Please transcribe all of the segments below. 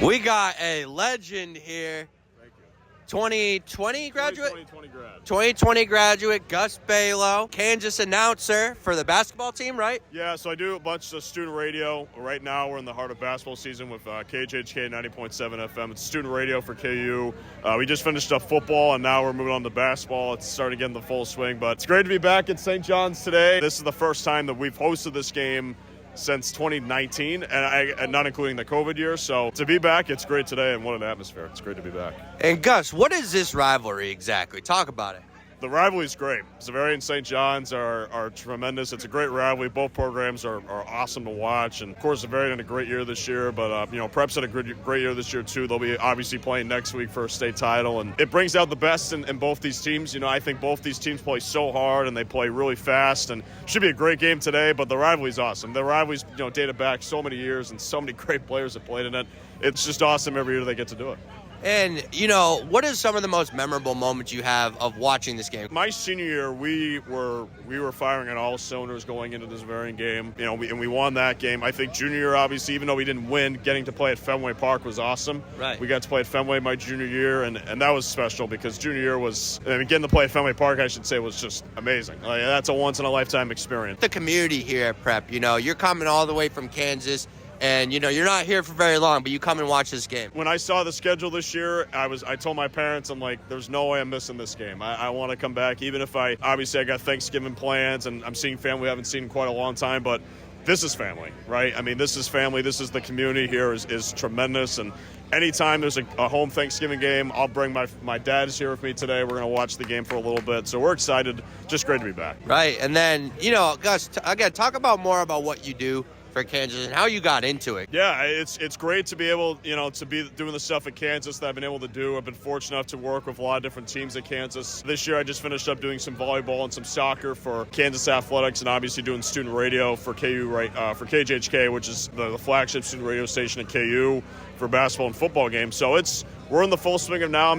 We got a legend here. Thank you. 2020 graduate? 2020 grad. 2020 graduate, Gus Balo, Kansas announcer for the basketball team, right? Yeah, so I do a bunch of student radio. Right now we're in the heart of basketball season with KJHK 90.7 FM. It's student radio for KU. We just finished up football, and now we're moving on to basketball. It's starting to get in the full swing, but it's great to be back at St. John's today. This is the first time that we've hosted this game since 2019, and not including the COVID year. So to be back, it's great today, and what an atmosphere. It's great to be back. And Gus, what is this rivalry exactly? Talk about it. The rivalry is great. Zavarian and St. John's are tremendous. It's a great rivalry. Both programs are awesome to watch. And, of course, Zavarian had a great year this year. But, Prep's had a great year this year, too. They'll be obviously playing next week for a state title. And it brings out the best in both these teams. I think both these teams play so hard, and they play really fast. And it should be a great game today. But the rivalry's awesome. The rivalry's, dated back so many years, and so many great players have played in it. It's just awesome every year they get to do it. And, what is some of the most memorable moments you have of watching this game? My senior year, we were firing on all cylinders going into this Zavarian game, and we won that game. I think junior year, obviously, even though we didn't win, getting to play at Fenway Park was awesome. Right. We got to play at Fenway my junior year, and that was special because junior year was, getting to play at Fenway Park, I should say, was just amazing. That's a once-in-a-lifetime experience. The community here at Prep, you're coming all the way from Kansas. And, you're not here for very long, but you come and watch this game. When I saw the schedule this year, I told my parents, I'm like, there's no way I'm missing this game. I want to come back, even if I got Thanksgiving plans and I'm seeing family I haven't seen in quite a long time, but this is family, right? This is family. This is the community here is tremendous. And anytime there's a home Thanksgiving game, I'll bring my dad is here with me today. We're going to watch the game for a little bit. So we're excited. Just great to be back. Right. And then, Gus, again, talk more about what you do for Kansas and how you got into it. Yeah, it's great to be able, to be doing the stuff at Kansas that I've been able to do. I've been fortunate enough to work with a lot of different teams at Kansas. This year I just finished up doing some volleyball and some soccer for Kansas Athletics, and obviously doing student radio for KU, for KJHK, which is the flagship student radio station at KU for basketball and football games. So we're in the full swing of now.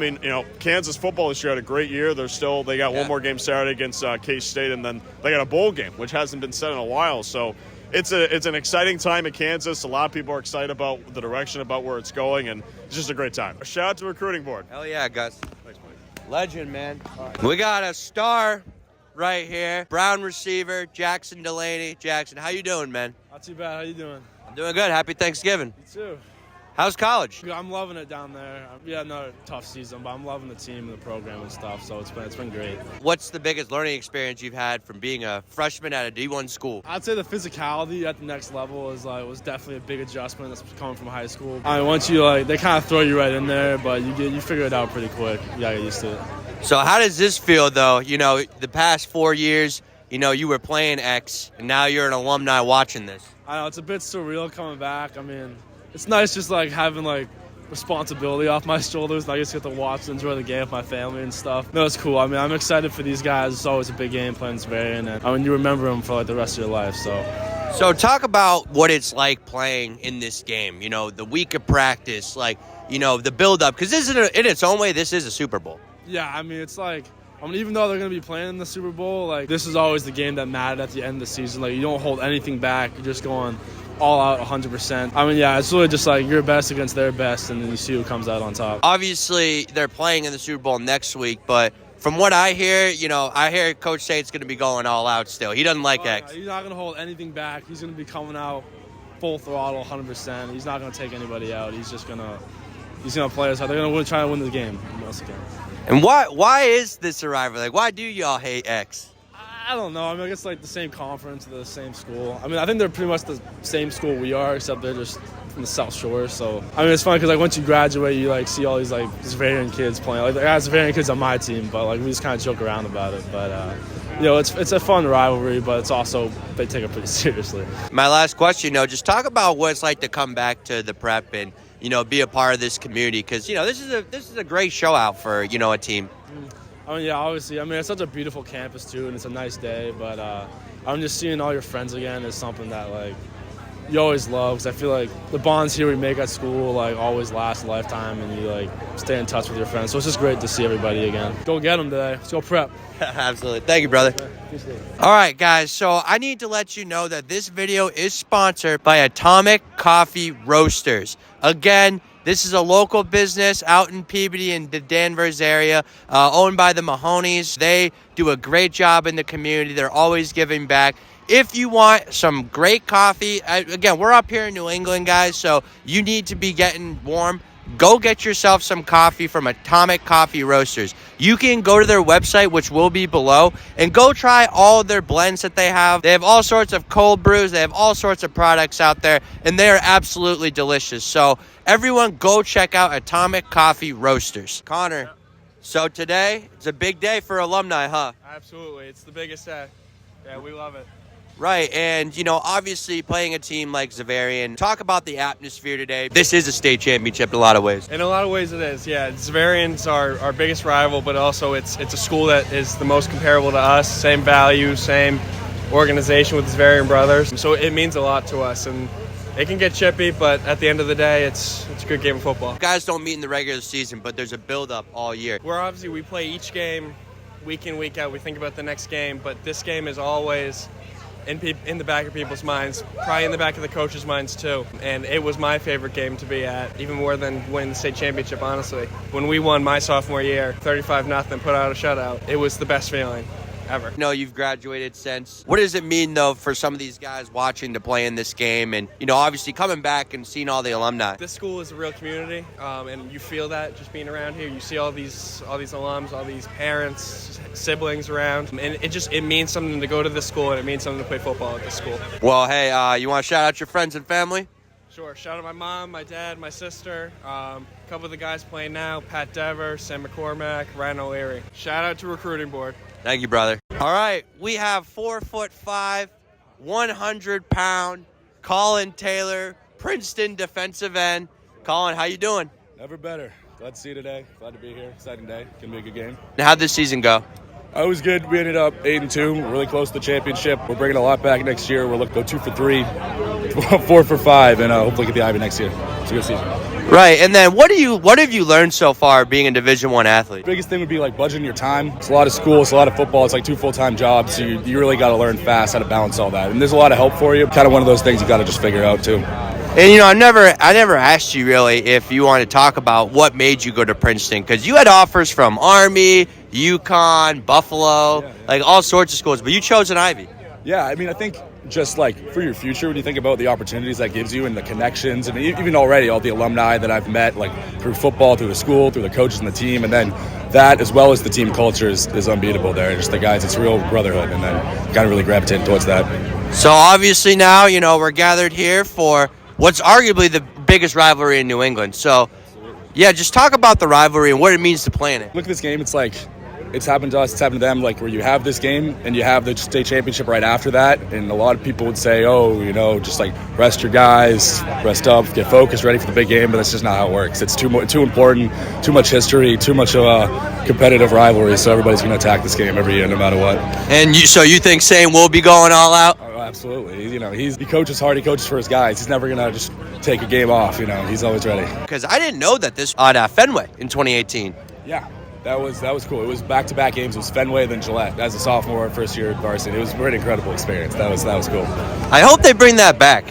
Kansas football this year had a great year. They got one more game Saturday against K-State, and then they got a bowl game, which hasn't been said in a while. So it's an exciting time at Kansas. A lot of people are excited about the direction, about where it's going, and it's just a great time. A shout out to the recruiting board. Hell yeah, Gus. Thanks, buddy. Legend, man. Right. We got a star right here. Brown receiver, Jackson Delaney. Jackson, how you doing, man? Not too bad. How you doing? I'm doing good. Happy Thanksgiving. You too. How's college? I'm loving it down there. We had another tough season, but I'm loving the team and the program and stuff, so it's been great. What's the biggest learning experience you've had from being a freshman at a D1 school? I'd say the physicality at the next level was definitely a big adjustment. That's coming from high school. Once they kind of throw you right in there, but you figure it out pretty quick. You gotta get used to it. So how does this feel, though? The past 4 years, you were playing X, and now you're an alumni watching this. I know, it's a bit surreal coming back. It's nice just having responsibility off my shoulders. I just get to watch and enjoy the game with my family and stuff. No, it's cool. I'm excited for these guys. It's always a big game playing Zavarian, and you remember them for the rest of your life. So talk about what it's like playing in this game. The week of practice, the build up, because in its own way, this is a Super Bowl. Yeah, it's even though they're going to be playing in the Super Bowl, this is always the game that mattered at the end of the season. You don't hold anything back. You're just going all out 100%. It's really just your best against their best, and then you see who comes out on top. Obviously, they're playing in the Super Bowl next week, but from what I hear, I hear Coach Sate's going to be going all out still. He doesn't like X. He's not going to hold anything back. He's going to be coming out full throttle, 100%. He's not going to take anybody out. He's just going to play us hard. They're going to try to win the game once again. And why is this a rivalry? Why do y'all hate X? I don't know. I guess the same conference, the same school. I think they're pretty much the same school we are, except they're just from the South Shore. So it's funny because once you graduate, you see all these Zavarian kids playing. I got Zavarian kids on my team, but we just kind of joke around about it. But it's a fun rivalry, but it's also they take it pretty seriously. My last question, just talk about what it's like to come back to the Prep and be a part of this community, because this is a great show out for a team. Obviously. It's such a beautiful campus, too, and it's a nice day. But just seeing all your friends again is something that, you always love. Because I feel the bonds here we make at school, always last a lifetime, and you, stay in touch with your friends. So it's just great to see everybody again. Go get them today. Let's go Prep. Absolutely. Thank you, brother. All right, guys. So I need to let you know that this video is sponsored by Atomic Coffee Roasters. Again, This is a local business out in Peabody in the Danvers area, owned by the Mahoneys. They do a great job in the community. They're always giving back. If you want some great coffee, again, we're up here in New England, guys, so you need to be getting warm. Go get yourself some coffee from Atomic Coffee Roasters. You can go to their website, which will be below, and go try all of their blends that they have. They have all sorts of cold brews. They have all sorts of products out there, and they are absolutely delicious. So everyone go check out Atomic Coffee Roasters. Connor, so today, it's a big day for alumni, huh? Absolutely. It's the biggest day. Yeah, we love it. Right, and, obviously playing a team like Xaverian, talk about the atmosphere today. This is a state championship in a lot of ways. In a lot of ways it is, yeah. Xaverian's our biggest rival, but also it's a school that is the most comparable to us. Same values, same organization with Xaverian brothers. So it means a lot to us, and it can get chippy, but at the end of the day, it's a good game of football. Guys don't meet in the regular season, but there's a build-up all year. We play each game week in, week out. We think about the next game, but this game is always in the back of people's minds, probably in the back of the coaches' minds too. And it was my favorite game to be at, even more than winning the state championship, honestly. When we won my sophomore year, 35-0, put out a shutout, it was the best feeling ever. You've graduated since. What does it mean, though, for some of these guys watching to play in this game and, obviously coming back and seeing all the alumni? This school is a real community, and you feel that just being around here. You see all these alums, all these parents, siblings around, and it means something to go to this school, and it means something to play football at this school. Well, hey, you want to shout out your friends and family? Sure. Shout out my mom, my dad, my sister, a couple of the guys playing now, Pat Dever, Sam McCormack, Ryan O'Leary. Shout out to recruiting board. Thank you, brother. All right, we have 4'5", 100-pound Colin Taylor, Princeton defensive end. Colin, how you doing? Never better. Glad to see you today. Glad to be here. Exciting day. Gonna be a good game. Now, how'd this season go? It was good. We ended up 8-2. We're really close to the championship. We're bringing a lot back next year. We're looking to go 2 for 3, 4 for 5, and hopefully get the Ivy next year. It's a good season. Right, and then what have you learned so far being a Division I athlete? The biggest thing would be like budgeting your time. It's a lot of school, it's a lot of football, it's like 2 full-time jobs, so you really got to learn fast how to balance all that. And there's a lot of help for you. Kind of one of those things you got to just figure out too. And I never asked you really if you want to talk about what made you go to Princeton, because you had offers from Army, UConn, Buffalo, like all sorts of schools, but you chose an Ivy. Yeah, I think just like for your future, when you think about the opportunities that gives you and the connections, even already all the alumni that I've met, like through football, through the school, through the coaches and the team, and then that as well as the team culture is unbeatable there. Just the guys, it's real brotherhood, and then kind of really gravitated towards that. So obviously now, we're gathered here for what's arguably the biggest rivalry in New England. So, yeah, just talk about the rivalry and what it means to play in it. Look at this game. It's like it's happened to us. It's happened to them. Like where you have this game and you have the state championship right after that. And a lot of people would say, just like rest your guys, rest up, get focused, ready for the big game. But that's just not how it works. It's too important, too much history, too much of a competitive rivalry. So everybody's going to attack this game every year, no matter what. And so you think Sam will be going all out? Absolutely. He coaches hard. He coaches for his guys. He's never going to just take a game off. He's always ready. Because I didn't know that this on Fenway in 2018. Yeah, that was cool. It was back-to-back games. It was Fenway, then Gillette. As a sophomore, first year at varsity. It was a pretty incredible experience. That was cool. I hope they bring that back.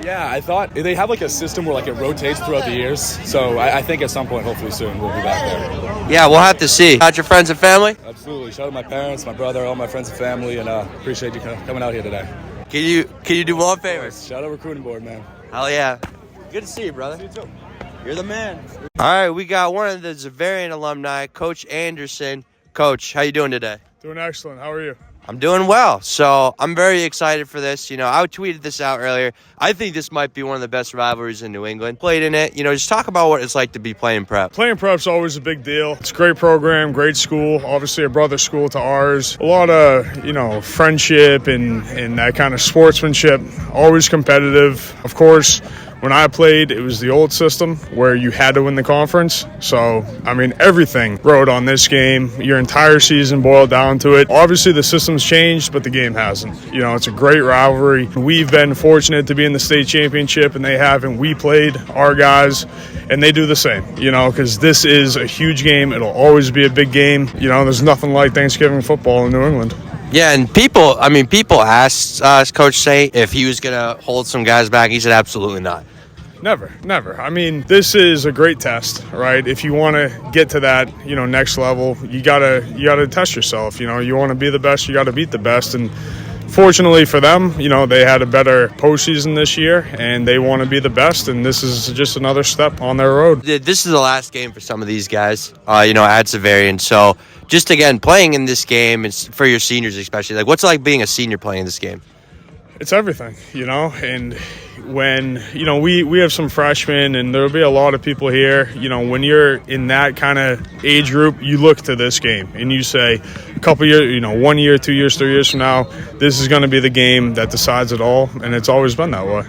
Yeah, I thought they have like a system where like it rotates throughout the years. So I think at some point, hopefully soon, we'll be back there. Yeah, we'll have to see. How's your friends and family? Absolutely. Shout out my parents, my brother, all my friends and family, and appreciate you coming out here today. Can you do one favor? Shout out recruiting board, man. Hell yeah. Good to see you, brother. See you too. You're the man. All right, we got one of the Xaverian alumni, Coach Anderson. Coach, how you doing today? Doing excellent. How are you? I'm doing well. So I'm very excited for this. I tweeted this out earlier. I think this might be one of the best rivalries in New England. Played in it. Just talk about what it's like to be playing prep. Playing prep's always a big deal. It's a great program, great school. Obviously a brother school to ours. A lot of, friendship and that kind of sportsmanship. Always competitive. Of course, when I played, it was the old system where you had to win the conference. So, everything rode on this game. Your entire season boiled down to it. Obviously, the system's changed, but the game hasn't. It's a great rivalry. We've been fortunate to be in the state championship, and they haven't. We played our guys, and they do the same, because this is a huge game. It'll always be a big game. There's nothing like Thanksgiving football in New England. Yeah, and people asked Coach Say if he was going to hold some guys back. He said absolutely not. Never. I mean, this is a great test, right? If you want to get to that, next level, you gotta test yourself. You want to be the best, you got to beat the best. And fortunately for them, they had a better postseason this year, and they want to be the best. And this is just another step on their road. This is the last game for some of these guys, at Xaverian. So just again, playing in this game, and for your seniors especially, like what's it like being a senior playing in this game? It's everything, and when, we have some freshmen and there'll be a lot of people here, when you're in that kind of age group, you look to this game and you say a couple years, 1 year, 2 years, 3 years from now, this is going to be the game that decides it all. And it's always been that way.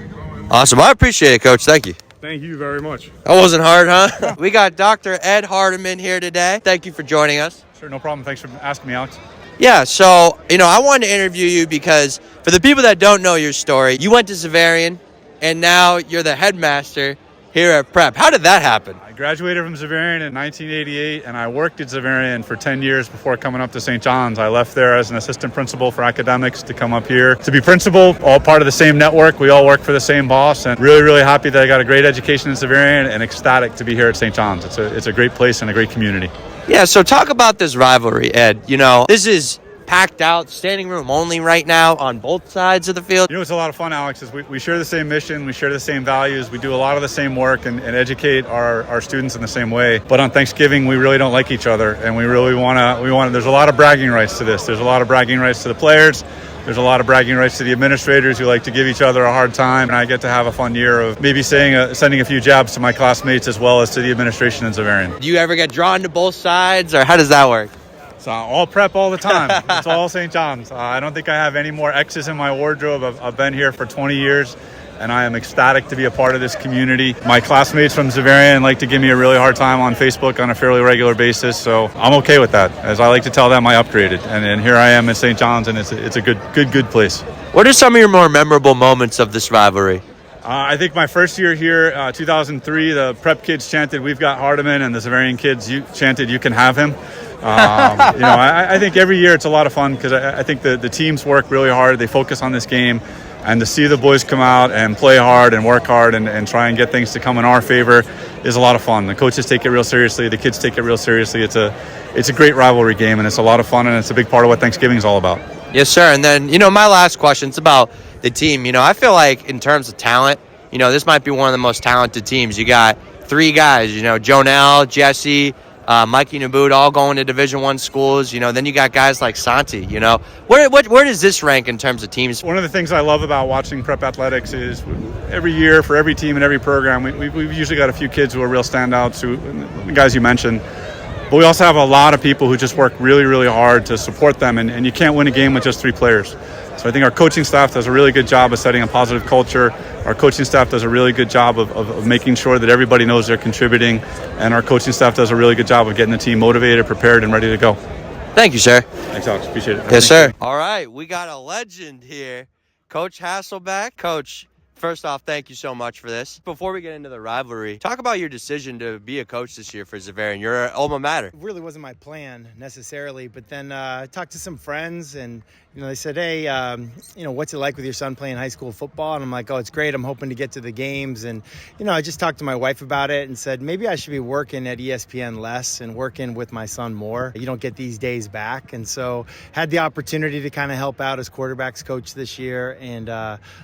Awesome. I appreciate it, Coach. Thank you. Thank you very much. That wasn't hard, huh? We got Dr. Ed Hardiman here today. Thank you for joining us. Sure, no problem. Thanks for asking me, Alex. Yeah, so, I wanted to interview you because for the people that don't know your story, you went to Xaverian, and now you're the headmaster here at Prep. How did that happen? I graduated from Xaverian in 1988, and I worked at Xaverian for 10 years before coming up to St. John's. I left there as an assistant principal for academics to come up here to be principal, all part of the same network. We all work for the same boss, and really, really happy that I got a great education in Xaverian and ecstatic to be here at St. John's. It's a great place and a great community. Yeah, so talk about this rivalry, Ed. This is packed out, standing room only right now on both sides of the field. It's a lot of fun, Alex, is we share the same mission, we share the same values, we do a lot of the same work and educate our students in the same way. But on Thanksgiving, we really don't like each other, and we really want to, there's a lot of bragging rights to this. There's a lot of bragging rights to the players. There's a lot of bragging rights to the administrators who like to give each other a hard time, and I get to have a fun year of maybe sending a few jabs to my classmates as well as to the administration in Xaverian. Do you ever get drawn to both sides, or how does that work? It's all Prep all the time. It's all St. John's. I don't think I have any more X's in my wardrobe. I've been here for 20 years, and I am ecstatic to be a part of this community. My classmates from Xaverian like to give me a really hard time on Facebook on a fairly regular basis, so I'm okay with that. As I like to tell them, I upgraded, and here I am at St. John's, and it's a good place. What are some of your more memorable moments of this rivalry? I think my first year here, 2003, the Prep kids chanted, "We've got Hardiman," and the Xaverian kids chanted, "You can have him." I think every year it's a lot of fun because I think the teams work really hard. They focus on this game, and to see the boys come out and play hard and work hard and try and get things to come in our favor is a lot of fun. The coaches take it real seriously. The kids take it real seriously. It's a great rivalry game, and it's a lot of fun, and it's a big part of what Thanksgiving is all about. Yes, sir. And then, my last question is about the team. I feel like in terms of talent, this might be one of the most talented teams. You got three guys, Jonelle, Jesse, Mikey Naboot, all going to Division I schools. Then you got guys like Santi. Where does this rank in terms of teams? One of the things I love about watching Prep athletics is every year for every team and every program, we've usually got a few kids who are real standouts, the guys you mentioned. But we also have a lot of people who just work really, really hard to support them, and you can't win a game with just three players. So I think our coaching staff does a really good job of setting a positive culture. Our coaching staff does a really good job of making sure that everybody knows they're contributing. And our coaching staff does a really good job of getting the team motivated, prepared, and ready to go. Thank you, sir. Thanks, Alex. Appreciate it. Yes, sir. All right, we got a legend here, Coach Hasselbeck. Coach, first off, thank you so much for this. Before we get into the rivalry, talk about your decision to be a coach this year for Xaverian. You're an alma mater. It really wasn't my plan necessarily, but then I talked to some friends, and they said, "Hey, what's it like with your son playing high school football?" And I'm like, "Oh, it's great. I'm hoping to get to the games." And I just talked to my wife about it and said maybe I should be working at ESPN less and working with my son more. You don't get these days back, and so had the opportunity to kind of help out as quarterbacks coach this year, and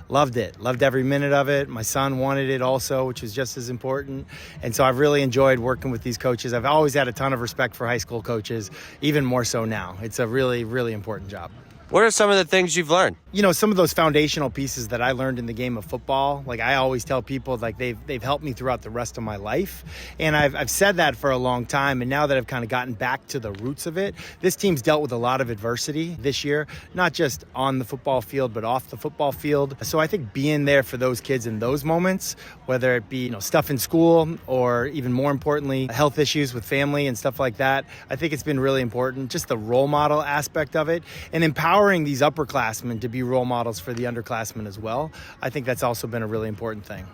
loved it. Loved every minute of it. My son wanted it also, which was just as important. And so I've really enjoyed working with these coaches. I've always had a ton of respect for high school coaches, even more so now. It's a really, really important job. What are some of the things you've learned? Some of those foundational pieces that I learned in the game of football, like I always tell people, like they've helped me throughout the rest of my life. And I've said that for a long time. And now that I've kind of gotten back to the roots of it, this team's dealt with a lot of adversity this year, not just on the football field, but off the football field. So I think being there for those kids in those moments, whether it be stuff in school or even more importantly, health issues with family and stuff like that, I think it's been really important. Just the role model aspect of it and empowering these upperclassmen to be role models for the underclassmen as well. I think that's also been a really important thing.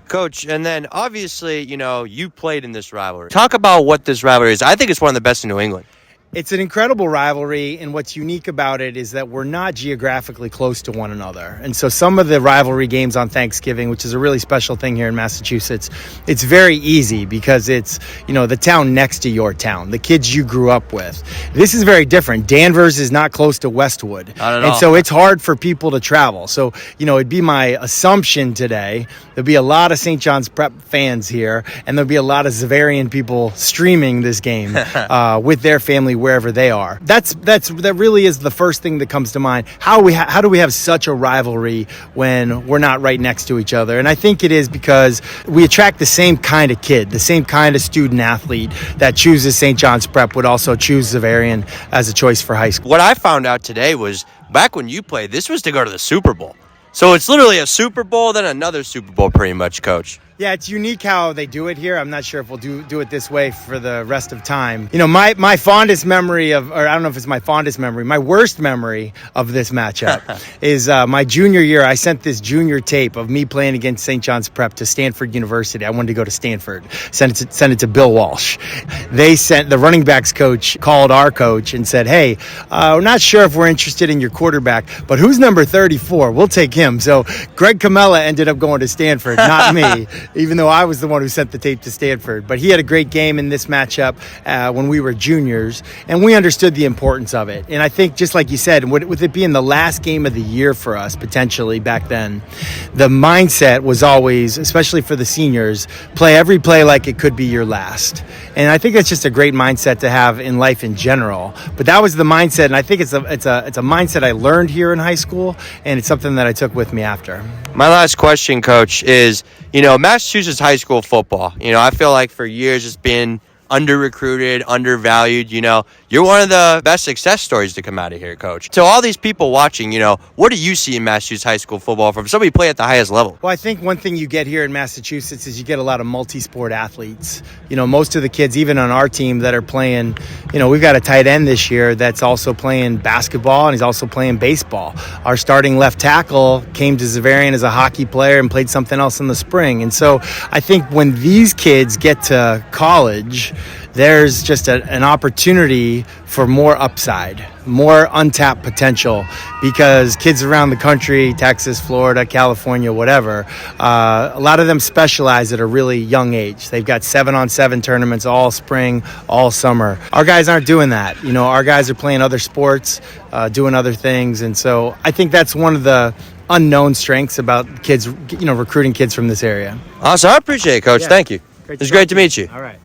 Coach, and then obviously, you played in this rivalry. Talk about what this rivalry is. I think it's one of the best in New England. It's an incredible rivalry, and what's unique about it is that we're not geographically close to one another. And so some of the rivalry games on Thanksgiving, which is a really special thing here in Massachusetts, it's very easy because it's, the town next to your town, the kids you grew up with. This is very different. Danvers is not close to Westwood. Not at and all. so it's hard for people to travel. So, it'd be my assumption today, there'll be a lot of St. John's Prep fans here, and there'll be a lot of Xaverian people streaming this game with their family wherever they are. That really is the first thing that comes to mind. How do we have such a rivalry when we're not right next to each other? And I think it is because we attract the same kind of kid, the same kind of student athlete that chooses St. John's Prep would also choose Xaverian as a choice for high school. What I found out today was back when you played, this was to go to the Super Bowl. So it's literally a Super Bowl, then another Super Bowl pretty much, Coach. Yeah, it's unique how they do it here. I'm not sure if we'll do it this way for the rest of time. My fondest memory or I don't know if it's my fondest memory, my worst memory of this matchup is my junior year. I sent this junior tape of me playing against St. John's Prep to Stanford University. I wanted to go to Stanford. Sent it to Bill Walsh. The running backs coach called our coach and said, "Hey, we're not sure if we're interested in your quarterback, but who's number 34? We'll take him." So Greg Camella ended up going to Stanford, not me. Even though I was the one who sent the tape to Stanford. But he had a great game in this matchup when we were juniors, and we understood the importance of it. And I think, just like you said, with it being the last game of the year for us, potentially back then, the mindset was always, especially for the seniors, play every play like it could be your last. And I think that's just a great mindset to have in life in general. But that was the mindset, and I think it's a mindset I learned here in high school, and it's something that I took with me after. My last question, Coach, is, Massachusetts high school football, I feel like for years it's been under-recruited, undervalued. You're one of the best success stories to come out of here, Coach. So all these people watching, what do you see in Massachusetts high school football from somebody play at the highest level? Well, I think one thing you get here in Massachusetts is you get a lot of multi-sport athletes. Most of the kids, even on our team, that are playing, we've got a tight end this year that's also playing basketball, and he's also playing baseball. Our starting left tackle came to Xaverian as a hockey player and played something else in the spring. And so I think when these kids get to college, there's just an opportunity for more upside, more untapped potential, because kids around the country, Texas, Florida, California, whatever, a lot of them specialize at a really young age. They've got 7-on-7 tournaments all spring, all summer. Our guys aren't doing that. Our guys are playing other sports, doing other things. And so I think that's one of the unknown strengths about kids, recruiting kids from this area. Awesome. I appreciate it, Coach. Yeah. Thank you. It was great to meet you. All right.